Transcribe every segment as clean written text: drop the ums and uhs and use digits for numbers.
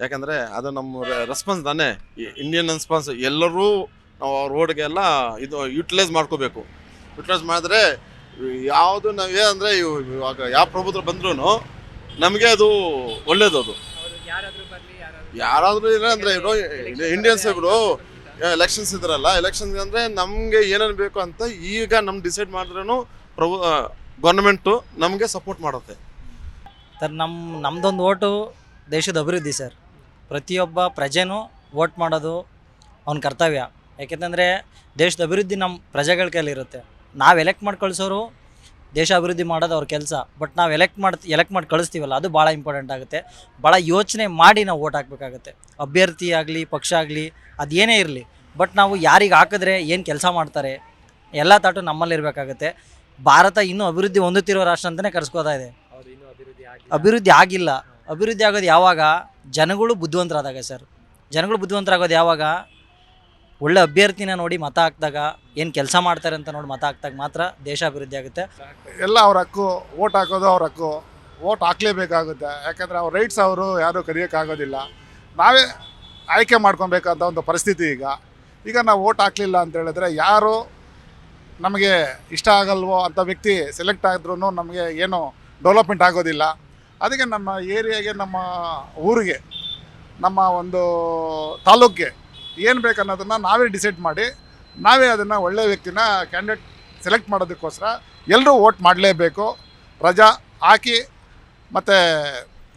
ಯಾಕಂದರೆ ಅದು ನಮ್ಮ ರೆಸ್ಪಾನ್ಸ್ ತಾನೇ, ಇಂಡಿಯನ್ ರೆಸ್ಪಾನ್ಸ್. ಎಲ್ಲರೂ ನಾವು ಅವ್ರ ಓಟ್ಗೆಲ್ಲ ಇದು ಯುಟಿಲೈಸ್ ಮಾಡ್ಕೋಬೇಕು. ಯುಟಿಲೈಸ್ ಮಾಡಿದ್ರೆ ಯಾವುದು ನಾವೇನಂದರೆ ಇವಾಗ ಯಾವ ಪ್ರಭುತ್ವ ಬಂದ್ರೂ ನಮಗೆ ಅದು ಒಳ್ಳೇದು. ಅದು ಯಾರಾದರೂ ಇಲ್ಲ ಅಂದರೆ ಇಂಡಿಯನ್ಸ್ ಇವರು ಎಲೆಕ್ಷನ್ಸ್ ಇದ್ರಲ್ಲ, ಎಲೆಕ್ಷನ್ಸ್ ಅಂದರೆ ನಮಗೆ ಏನೇನು ಬೇಕು ಅಂತ ಈಗ ನಮ್ಗೆ ಡಿಸೈಡ್ ಮಾಡಿದ್ರೂ ಗೌರ್ಮೆಂಟು ನಮಗೆ ಸಪೋರ್ಟ್ ಮಾಡುತ್ತೆ ಸರ್. ನಮ್ಮದೊಂದು ಓಟು ದೇಶದ ಅಭಿವೃದ್ಧಿ ಸರ್. ಪ್ರತಿಯೊಬ್ಬ ಪ್ರಜೆನೂ ವೋಟ್ ಮಾಡೋದು ಅವ್ನ ಕರ್ತವ್ಯ. ಯಾಕೆಂತಂದರೆ ದೇಶದ ಅಭಿವೃದ್ಧಿ ನಮ್ಮ ಪ್ರಜೆಗಳ ಕೈಲಿರುತ್ತೆ. ನಾವು ಎಲೆಕ್ಟ್ ಮಾಡಿ ಕಳಿಸೋರು ದೇಶ ಅಭಿವೃದ್ಧಿ ಮಾಡೋದು ಅವ್ರ ಕೆಲಸ. ಬಟ್ ನಾವು ಎಲೆಕ್ಟ್ ಮಾಡಿ ಕಳಿಸ್ತೀವಲ್ಲ, ಅದು ಭಾಳ ಇಂಪಾರ್ಟೆಂಟ್ ಆಗುತ್ತೆ. ಭಾಳ ಯೋಚನೆ ಮಾಡಿ ನಾವು ವೋಟ್ ಹಾಕಬೇಕಾಗತ್ತೆ. ಅಭ್ಯರ್ಥಿ ಆಗಲಿ, ಪಕ್ಷ ಆಗಲಿ, ಅದೇನೇ ಇರಲಿ. ಬಟ್ ನಾವು ಯಾರಿಗೆ ಹಾಕಿದ್ರೆ ಏನು ಕೆಲಸ ಮಾಡ್ತಾರೆ ಎಲ್ಲ ತಾಟು ನಮ್ಮಲ್ಲಿರಬೇಕಾಗತ್ತೆ. ಭಾರತ ಇನ್ನೂ ಅಭಿವೃದ್ಧಿ ಹೊಂದುತ್ತಿರೋ ರಾಷ್ಟ್ರ ಅಂತಲೇ ಕರೆಸ್ಕೋತಾ ಇದೆ. ಅಭಿವೃದ್ಧಿ ಆಗಿಲ್ಲ. ಅಭಿವೃದ್ಧಿ ಆಗೋದು ಯಾವಾಗ? ಜನಗಳು ಬುದ್ಧಿವಂತರಾದಾಗ ಸರ್. ಜನಗಳು ಬುದ್ಧಿವಂತರಾಗೋದು ಯಾವಾಗ? ಒಳ್ಳೆ ಅಭ್ಯರ್ಥಿನ ನೋಡಿ ಮತ ಹಾಕಿದಾಗ, ಏನು ಕೆಲಸ ಮಾಡ್ತಾರೆ ಅಂತ ನೋಡಿ ಮತ ಹಾಕಿದಾಗ ಮಾತ್ರ ದೇಶ ಅಭಿವೃದ್ಧಿ ಆಗುತ್ತೆ. ಎಲ್ಲ ಅವ್ರ ಹಕ್ಕು, ವೋಟ್ ಹಾಕೋದು ಅವ್ರ ಹಕ್ಕು, ವೋಟ್ ಹಾಕಲೇಬೇಕಾಗುತ್ತೆ. ಯಾಕಂದರೆ ಅವ್ರ ರೈಟ್ಸ್ ಅವರು ಯಾರೂ ಕರೆಯೋಕ್ಕಾಗೋದಿಲ್ಲ. ನಾವೇ ಆಯ್ಕೆ ಮಾಡ್ಕೊಬೇಕಂತ ಒಂದು ಪರಿಸ್ಥಿತಿ ಈಗ ನಾವು ವೋಟ್ ಹಾಕಲಿಲ್ಲ ಅಂತ ಹೇಳಿದ್ರೆ ಯಾರು ನಮಗೆ ಇಷ್ಟ ಆಗಲ್ವೋ ಅಂಥ ವ್ಯಕ್ತಿ ಸೆಲೆಕ್ಟ್ ಆಗಿದ್ರೂ ನಮಗೆ ಏನು ಡೆವಲಪ್ಮೆಂಟ್ ಆಗೋದಿಲ್ಲ. ಅದಕ್ಕೆ ನಮ್ಮ ಏರಿಯಾಗೆ, ನಮ್ಮ ಊರಿಗೆ, ನಮ್ಮ ಒಂದು ತಾಲೂಕಿಗೆ ಏನು ಬೇಕನ್ನೋದನ್ನು ನಾವೇ ಡಿಸೈಡ್ ಮಾಡಿ ನಾವೇ ಅದನ್ನು ಒಳ್ಳೆಯ ವ್ಯಕ್ತಿನ ಕ್ಯಾಂಡಿಡೇಟ್ ಸೆಲೆಕ್ಟ್ ಮಾಡೋದಕ್ಕೋಸ್ಕರ ಎಲ್ಲರೂ ವೋಟ್ ಮಾಡಲೇಬೇಕು. ರಜಾ ಹಾಕಿ ಮತ್ತು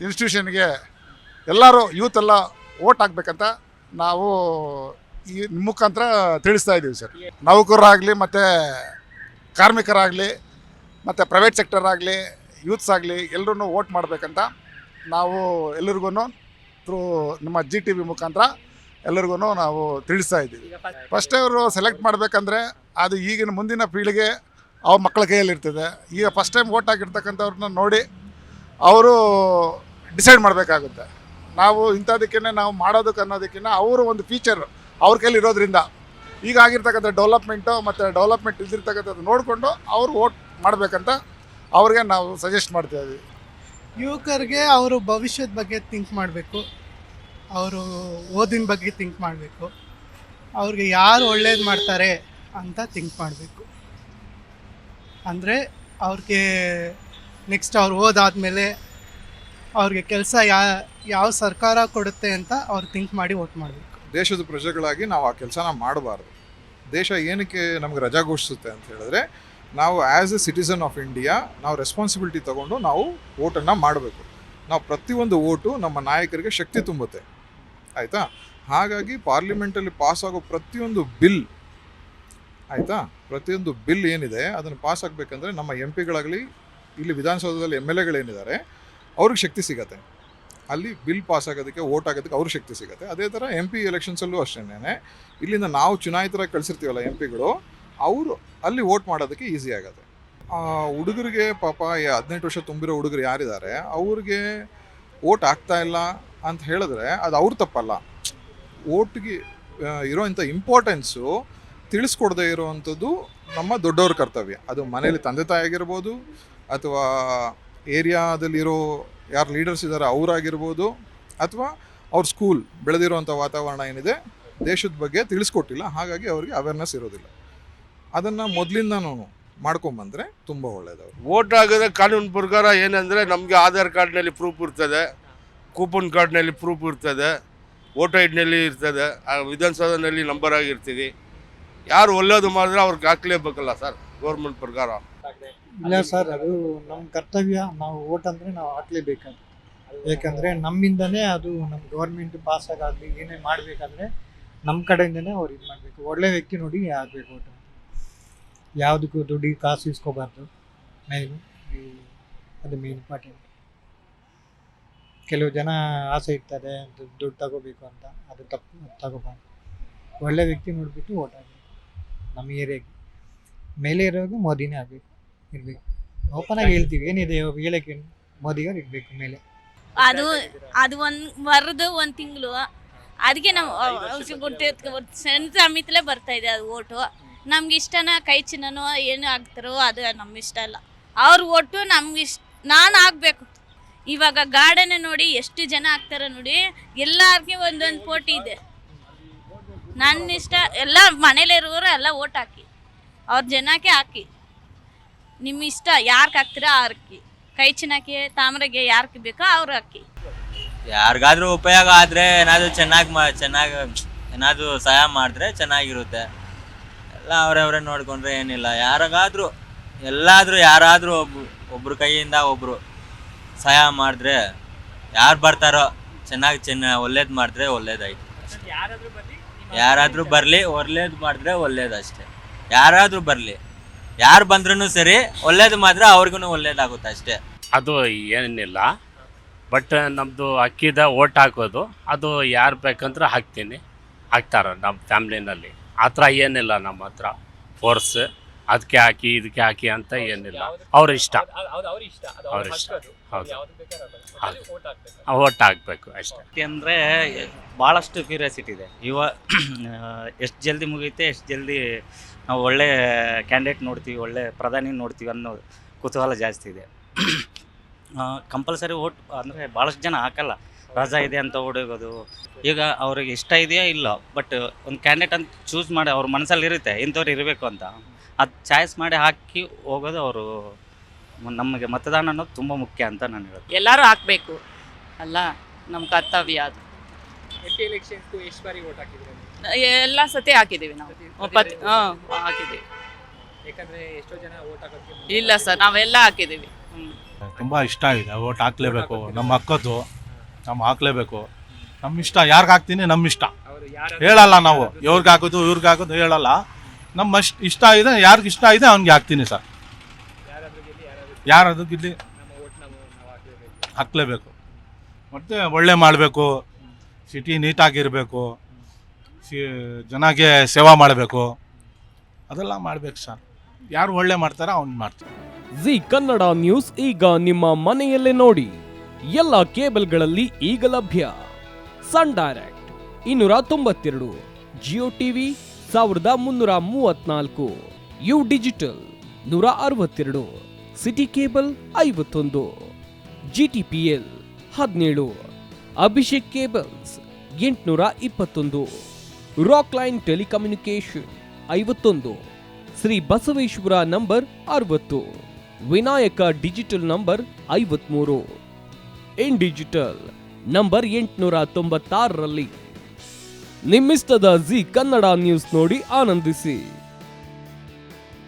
ಇನ್ಸ್ಟಿಟ್ಯೂಷನ್ಗೆ ಎಲ್ಲರೂ ಯೂತೆಲ್ಲ ವೋಟ್ ಹಾಕ್ಬೇಕಂತ ನಾವು ಈ ಮುಖಾಂತರ ತಿಳಿಸ್ತಾ ಇದ್ದೀವಿ ಸರ್. ನೌಕರರಾಗಲಿ, ಮತ್ತು ಕಾರ್ಮಿಕರಾಗಲಿ, ಮತ್ತು ಪ್ರೈವೇಟ್ ಸೆಕ್ಟರ್ ಆಗಲಿ, ಯೂತ್ಸ್ ಆಗಲಿ, ಎಲ್ಲರೂ ವೋಟ್ ಮಾಡಬೇಕಂತ ನಾವು ಎಲ್ರಿಗೂ ಥ್ರೂ ನಮ್ಮ GTV ಮುಖಾಂತರ ಎಲ್ಲರಿಗೂ ನಾವು ತಿಳಿಸ್ತಾ ಇದ್ದೀವಿ. ಫಸ್ಟೇ ಅವರು ಸೆಲೆಕ್ಟ್ ಮಾಡಬೇಕಂದ್ರೆ ಅದು ಈಗಿನ ಮುಂದಿನ ಪೀಳಿಗೆ ಅವ್ರ ಮಕ್ಕಳ ಕೈಯಲ್ಲಿರ್ತದೆ. ಈಗ ಫಸ್ಟ್ ಟೈಮ್ ವೋಟ್ ಹಾಕಿರ್ತಕ್ಕಂಥವ್ರನ್ನ ನೋಡಿ ಅವರು ಡಿಸೈಡ್ ಮಾಡಬೇಕಾಗುತ್ತೆ. ನಾವು ಇಂಥದಕ್ಕೇ ನಾವು ಮಾಡೋದಕ್ಕೆ ಅನ್ನೋದಕ್ಕಿಂತ ಅವರು ಒಂದು ಫೀಚರ್ ಅವ್ರ ಕೈಲಿ ಇರೋದ್ರಿಂದ ಈಗ ಆಗಿರ್ತಕ್ಕಂಥ ಡೆವಲಪ್ಮೆಂಟು ಮತ್ತು ಡೆವಲಪ್ಮೆಂಟ್ ಇಲ್ದಿರ್ತಕ್ಕಂಥದ್ದು ನೋಡಿಕೊಂಡು ಅವರು ವೋಟ್ ಮಾಡಬೇಕಂತ ಅವ್ರಿಗೆ ನಾವು ಸಜೆಸ್ಟ್ ಮಾಡ್ತಾಯಿದ್ವಿ. ಯುವಕರಿಗೆ ಅವರು ಭವಿಷ್ಯದ ಬಗ್ಗೆ ಥಿಂಕ್ ಮಾಡಬೇಕು. ಅವರು ಓದಿನ ಬಗ್ಗೆ ಥಿಂಕ್ ಮಾಡಬೇಕು. ಅವ್ರಿಗೆ ಯಾರು ಒಳ್ಳೇದು ಮಾಡ್ತಾರೆ ಅಂತ ಥಿಂಕ್ ಮಾಡಬೇಕು. ಅಂದರೆ ಅವ್ರಿಗೆ ನೆಕ್ಸ್ಟ್ ಅವ್ರು ಓದಾದಮೇಲೆ ಅವ್ರಿಗೆ ಕೆಲಸ ಯಾವ ಸರ್ಕಾರ ಕೊಡುತ್ತೆ ಅಂತ ಅವ್ರು ಥಿಂಕ್ ಮಾಡಿ ವೋಟ್ ಮಾಡಬೇಕು. ದೇಶದ ಪ್ರಜೆಗಳಾಗಿ ನಾವು ಆ ಕೆಲಸನ ಮಾಡಬಾರ್ದು. ದೇಶ ಏನಕ್ಕೆ ನಮಗೆ ರಜಾ ಘೋಷಿಸುತ್ತೆ ಅಂತ ಹೇಳಿದ್ರೆ, ನಾವು as A citizen of India ನಾವು ರೆಸ್ಪಾನ್ಸಿಬಿಲಿಟಿ ತೊಗೊಂಡು ನಾವು ವೋಟನ್ನು ಮಾಡಬೇಕು. ನಾವು ಪ್ರತಿಯೊಂದು ವೋಟು ನಮ್ಮ ನಾಯಕರಿಗೆ ಶಕ್ತಿ ತುಂಬುತ್ತೆ, ಆಯಿತಾ. ಹಾಗಾಗಿ ಪಾರ್ಲಿಮೆಂಟಲ್ಲಿ ಪಾಸ್ ಆಗೋ ಪ್ರತಿಯೊಂದು ಬಿಲ್, ಆಯಿತಾ, ಪ್ರತಿಯೊಂದು ಬಿಲ್ ಏನಿದೆ ಅದನ್ನು ಪಾಸ್ ಆಗಬೇಕಂದ್ರೆ ನಮ್ಮ MP ಗಳಾಗಲಿ, ಇಲ್ಲಿ ವಿಧಾನಸೌಧದಲ್ಲಿ MLAಗಳೇನಿದ್ದಾರೆ ಅವ್ರಿಗೆ ಶಕ್ತಿ ಸಿಗತ್ತೆ. ಅಲ್ಲಿ ಬಿಲ್ ಪಾಸ್ ಆಗೋದಕ್ಕೆ, ವೋಟ್ ಆಗೋದಕ್ಕೆ ಅವ್ರಿಗೆ ಶಕ್ತಿ ಸಿಗುತ್ತೆ. ಅದೇ ಥರ MP ಎಲೆಕ್ಷನ್ಸಲ್ಲೂ ಅಷ್ಟೇ. ಇಲ್ಲಿಂದ ನಾವು ಚುನಾಯಿತರಾಗಿ ಕಳಿಸಿರ್ತೀವಲ್ಲ MP ಗಳು, ಅವರು ಅಲ್ಲಿ ವೋಟ್ ಮಾಡೋದಕ್ಕೆ ಈಸಿ ಆಗುತ್ತೆ. ಹುಡುಗರಿಗೆ ಪಾಪ 18 ವರ್ಷ ತುಂಬಿರೋ ಹುಡುಗರು ಯಾರಿದ್ದಾರೆ ಅವ್ರಿಗೆ ವೋಟ್ ಆಗ್ತಾ ಇಲ್ಲ ಅಂತ ಹೇಳಿದ್ರೆ ಅದು ಅವ್ರ ತಪ್ಪಲ್ಲ. ವೋಟ್ಗೆ ಇರೋಂಥ ಇಂಪಾರ್ಟೆನ್ಸು ತಿಳಿಸ್ಕೊಡದೇ ಇರೋವಂಥದ್ದು ನಮ್ಮ ದೊಡ್ಡವ್ರ ಕರ್ತವ್ಯ. ಅದು ಮನೇಲಿ ತಂದೆ ತಾಯಿ ಆಗಿರ್ಬೋದು, ಅಥವಾ ಏರಿಯಾದಲ್ಲಿರೋ ಯಾರು ಲೀಡರ್ಸ್ ಇದ್ದಾರೆ ಅವರಾಗಿರ್ಬೋದು, ಅಥವಾ ಅವ್ರ ಸ್ಕೂಲ್ ಬೆಳೆದಿರೋವಂಥ ವಾತಾವರಣ ಏನಿದೆ ದೇಶದ ಬಗ್ಗೆ ತಿಳಿಸ್ಕೊಟ್ಟಿಲ್ಲ. ಹಾಗಾಗಿ ಅವ್ರಿಗೆ ಅವೇರ್ನೆಸ್ ಇರೋದಿಲ್ಲ. ಅದನ್ನು ಮೊದಲಿಂದನೂ ಮಾಡ್ಕೊಂಬಂದರೆ ತುಂಬ ಒಳ್ಳೆಯದು. ವೋಟ್ ಆಗೋದ್ರೆ ಕಾನೂನು ಪ್ರಕಾರ ಏನಂದರೆ ನಮಗೆ ಆಧಾರ್ ಕಾರ್ಡ್ನಲ್ಲಿ ಪ್ರೂಫ್ ಇರ್ತದೆ, ಕೂಪನ್ ಕಾರ್ಡ್ನಲ್ಲಿ ಪ್ರೂಫ್ ಇರ್ತದೆ, ವೋಟರ್ ಐಡ್ನಲ್ಲಿ ಇರ್ತದೆ, ವಿಧಾನಸೌಧದಲ್ಲಿ ನಂಬರ್ ಆಗಿರ್ತೀವಿ. ಯಾರು ಒಳ್ಳೇದು ಮಾಡಿದ್ರೆ ಅವ್ರಿಗೆ ಹಾಕ್ಲೇಬೇಕಲ್ಲ ಸರ್ ಗೌರ್ಮೆಂಟ್ ಪ್ರಕಾರ. ಇಲ್ಲ ಸರ್, ಅದು ನಮ್ಮ ಕರ್ತವ್ಯ. ನಾವು ವೋಟ್ ಅಂದರೆ ನಾವು ಹಾಕ್ಲೇಬೇಕಾದ್ರೆ, ಏಕೆಂದರೆ ನಮ್ಮಿಂದನೇ ಅದು ನಮ್ಮ ಗೌರ್ಮೆಂಟ್ ಪಾಸ್ ಆಗಾಗಲಿ ಏನೇ ಮಾಡಬೇಕಾದ್ರೆ ನಮ್ಮ ಕಡೆಯಿಂದನೇ ಅವ್ರು ಇದು ಮಾಡಬೇಕು. ಒಳ್ಳೆ ವ್ಯಕ್ತಿ ನೋಡಿ ಆಗಬೇಕು ವೋಟ್. ಯಾವುದಕ್ಕೂ ದುಡ್ಡಿಗೆ ಕಾಸು ಇಸ್ಕೋಬಾರ್ದು. ಮೇನು ಅದು ಮೇನ್ ಇಂಪಾರ್ಟೆಂಟ್. ಕೆಲವು ಜನ ಆಸೆ ಇರ್ತದೆ ದುಡ್ಡು ತಗೋಬೇಕು ಅಂತ, ಅದು ತಗೋಬಾರ್ದು. ಒಳ್ಳೆ ವ್ಯಕ್ತಿ ನೋಡಿಬಿಟ್ಟು ವೋಟ್ ಆಗಬೇಕು. ನಮ್ಮ ಏರಿಯಾಗೆ ಮೇಲೆ ಇರೋದು ಮೋದಿನೇ ಆಗಬೇಕು, ಇರಬೇಕು. ಓಪನ್ ಆಗಿ ಹೇಳ್ತೀವಿ, ಏನಿದೆ ಹೇಳಕ್ಕೆ, ಮೋದಿಯವ್ರು ಇರಬೇಕು ಮೇಲೆ. ಅದು ಒಂದು ತಿಂಗಳು ಅದಕ್ಕೆ ನಾವು ಸಣ್ಣ ಸಮಿತಿಲೇ ಬರ್ತಾ ಇದೆ ಅದು ಓಟು. ನಮ್ಗೆ ಇಷ್ಟನ ಕೈ ಚಿನ್ನನೋ ಏನು ಆಗ್ತಾರೋ ಅದು ನಮ್ಗೆ ಇಷ್ಟ ಅಲ್ಲ. ಅವ್ರ ಓಟು ನಮ್ಗೆ ನಾನು ಆಗಬೇಕು. ಇವಾಗ ಗಾರ್ಡನ್ ನೋಡಿ ಎಷ್ಟು ಜನ ಆಗ್ತಾರ ನೋಡಿ, ಎಲ್ಲಾರ್ಗೂ ಒಂದೊಂದು ಪೋಟಿ ಇದೆ. ನನ್ನ ಇಷ್ಟ, ಎಲ್ಲ ಮನೇಲಿರೋರು ಎಲ್ಲ ಓಟ್ ಹಾಕಿ, ಅವ್ರ ಜನಕ್ಕೆ ಹಾಕಿ. ನಿಮ್ಮ ಇಷ್ಟ, ಯಾರಿಗೆ ಹಾಕ್ತೀರಾ ಅವ್ರಿಗೆ. ಕೈ ಚಿನ್ನಕ್ಕೆ ತಾಮ್ರಗೆ ಯಾರಿಗೆ ಬೇಕೋ ಅವ್ರು ಹಾಕಿ. ಯಾರಿಗಾದ್ರೂ ಉಪಯೋಗ ಆದರೆ ಏನಾದರೂ ಚೆನ್ನಾಗಿ ಏನಾದರೂ ಸಹಾಯ ಮಾಡಿದ್ರೆ ಚೆನ್ನಾಗಿರುತ್ತೆ. ಎಲ್ಲ ಅವರವರೇ ನೋಡಿಕೊಂಡ್ರೆ ಏನಿಲ್ಲ. ಯಾರಾದರೂ ಒಬ್ರು ಕೈಯಿಂದ ಒಬ್ಬರು ಸಹಾಯ ಮಾಡಿದ್ರೆ, ಯಾರು ಬರ್ತಾರೋ ಒಳ್ಳೇದು ಮಾಡಿದ್ರೆ ಒಳ್ಳೇದಾಯ್ತು. ಯಾರಾದರೂ ಬರಲಿ, ಒಳ್ಳೇದು ಮಾಡಿದ್ರೆ ಒಳ್ಳೇದು ಅಷ್ಟೇ. ಯಾರಾದರೂ ಬರಲಿ, ಯಾರು ಬಂದ್ರೂ ಸರಿ, ಒಳ್ಳೇದು ಮಾತ್ರ ಅವ್ರಿಗೂ ಒಳ್ಳೇದಾಗುತ್ತೆ ಅಷ್ಟೇ. ಅದು ಏನಿಲ್ಲ, ಬಟ್ ನಮ್ಮದು ಅಕ್ಕಿದ ಓಟ್ ಹಾಕೋದು ಅದು ಯಾರು ಬೇಕಂದ್ರೆ ಹಾಕ್ತಾರೆ ನಮ್ಮ ಫ್ಯಾಮ್ಲಿನಲ್ಲಿ. ಆ ಥರ ಏನಿಲ್ಲ ನಮ್ಮ ಹತ್ರ ಫೋರ್ಸ್ ಅದಕ್ಕೆ ಹಾಕಿ ಇದಕ್ಕೆ ಹಾಕಿ ಅಂತ ಏನಿಲ್ಲ. ಅವ್ರ ಇಷ್ಟ. ಹೌದು, ಓಟ್ ಹಾಕಬೇಕು ಅಷ್ಟೇ. ಅಂದರೆ ಭಾಳಷ್ಟು ಕ್ಯೂರಿಯಾಸಿಟಿ ಇದೆ. ಎಷ್ಟು ಜಲ್ದಿ ಮುಗಿಯುತ್ತೆ, ಎಷ್ಟು ಜಲ್ದಿ ನಾವು ಒಳ್ಳೆ ಕ್ಯಾಂಡಿಡೇಟ್ ನೋಡ್ತೀವಿ, ಒಳ್ಳೆ ಪ್ರಧಾನಿ ನೋಡ್ತೀವಿ ಅನ್ನೋ ಕುತೂಹಲ ಜಾಸ್ತಿ ಇದೆ. ಕಂಪಲ್ಸರಿ ಓಟ್ ಅಂದರೆ ಭಾಳಷ್ಟು ಜನ ಹಾಕಲ್ಲ, ರಜಾ ಇದೆ ಅಂತ ಓಡೋಗೋದು. ಈಗ ಅವ್ರಿಗೆ ಇಷ್ಟ ಇದೆಯಾ ಇಲ್ಲ, ಬಟ್ ಒಂದು ಕ್ಯಾಂಡಿಡೇಟ್ ಅಂತ ಚೂಸ್ ಮಾಡಿ ಅವ್ರ ಮನಸ್ಸಲ್ಲಿ ಇರುತ್ತೆ ಇಂಥವ್ರು ಇರಬೇಕು ಅಂತ, ಅದು ಚಾಯ್ಸ್ ಮಾಡಿ ಹಾಕಿ ಹೋಗೋದು. ಅವರು ನಮಗೆ ಮತದಾನ ಅನ್ನೋದು ತುಂಬ ಮುಖ್ಯ ಅಂತ ನಾನು ಹೇಳೋದು. ಎಲ್ಲರೂ ಹಾಕಬೇಕು ಅಲ್ಲ, ನಮ್ಮ ಕರ್ತವ್ಯ ಅದು. ಎಲ್ಲ ಸತಿ ಹಾಕಿದ್ದೀವಿ ನಾವು. ಹಾಕಿದ್ದೀವಿ. ಇಲ್ಲ ಸರ್, ನಾವೆಲ್ಲ ಹಾಕಿದ್ದೀವಿ. ತುಂಬ ಇಷ್ಟ ಇದೆ, ಓಟ್ ಹಾಕ್ಲೇಬೇಕು. ನಮ್ಮ ಹಕ್ಕದ್ದು, ನಮ್ಮ ಹಾಕ್ಲೇಬೇಕು. ನಮ್ಮ ಇಷ್ಟ, ಯಾರಿಗೆ ಹಾಕ್ತೀನಿ ನಮ್ಮ ಇಷ್ಟ ಹೇಳಲ್ಲ ನಾವು. ಇವ್ರಿಗೆ ಹಾಕೋದು ಹೇಳಲ್ಲ. ನಮ್ಮ ಇಷ್ಟ ಇದೆ, ಯಾರಿಗೆ ಇಷ್ಟ ಇದೆ ಅವ್ನಿಗೆ ಹಾಕ್ತೀನಿ ಸರ್. ಯಾರಾದ್ರೂ ಗಿಲ್ಲಿ ಹಾಕ್ಲೇಬೇಕು. ಮತ್ತು ಒಳ್ಳೆ ಮಾಡಬೇಕು, ಸಿಟಿ ನೀಟಾಗಿರಬೇಕು, ಜನಕ್ಕೆ ಸೇವಾ ಮಾಡಬೇಕು, ಅದೆಲ್ಲ ಮಾಡ್ಬೇಕು ಸರ್. ಯಾರು ಒಳ್ಳೆ ಮಾಡ್ತಾರೋ ಅವ್ನು ಮಾಡ್ತಾರೆ. ಜಿ ಕನ್ನಡ ನ್ಯೂಸ್ ಈಗ ನಿಮ್ಮ ಮನೆಯಲ್ಲೇ ನೋಡಿ. ಎಲ್ಲ ಕೇಬಲ್ಗಳಲ್ಲಿ ಈಗ ಲಭ್ಯ. Sun Direct 292, Jio TV 1334, U digital 162, City Cable 51, GTPL 17, Abhishek cables 821, Rockline telecommunication 51, Shri Basaveshwara number 60, Vinayaka digital number 53, in digital number 896ರಲ್ಲಿ. ನಿಮ್ಮಿಸ್ತದ ಜಿ ಕನ್ನಡ ನ್ಯೂಸ್ ನೋಡಿ ಆನಂದಿಸಿ.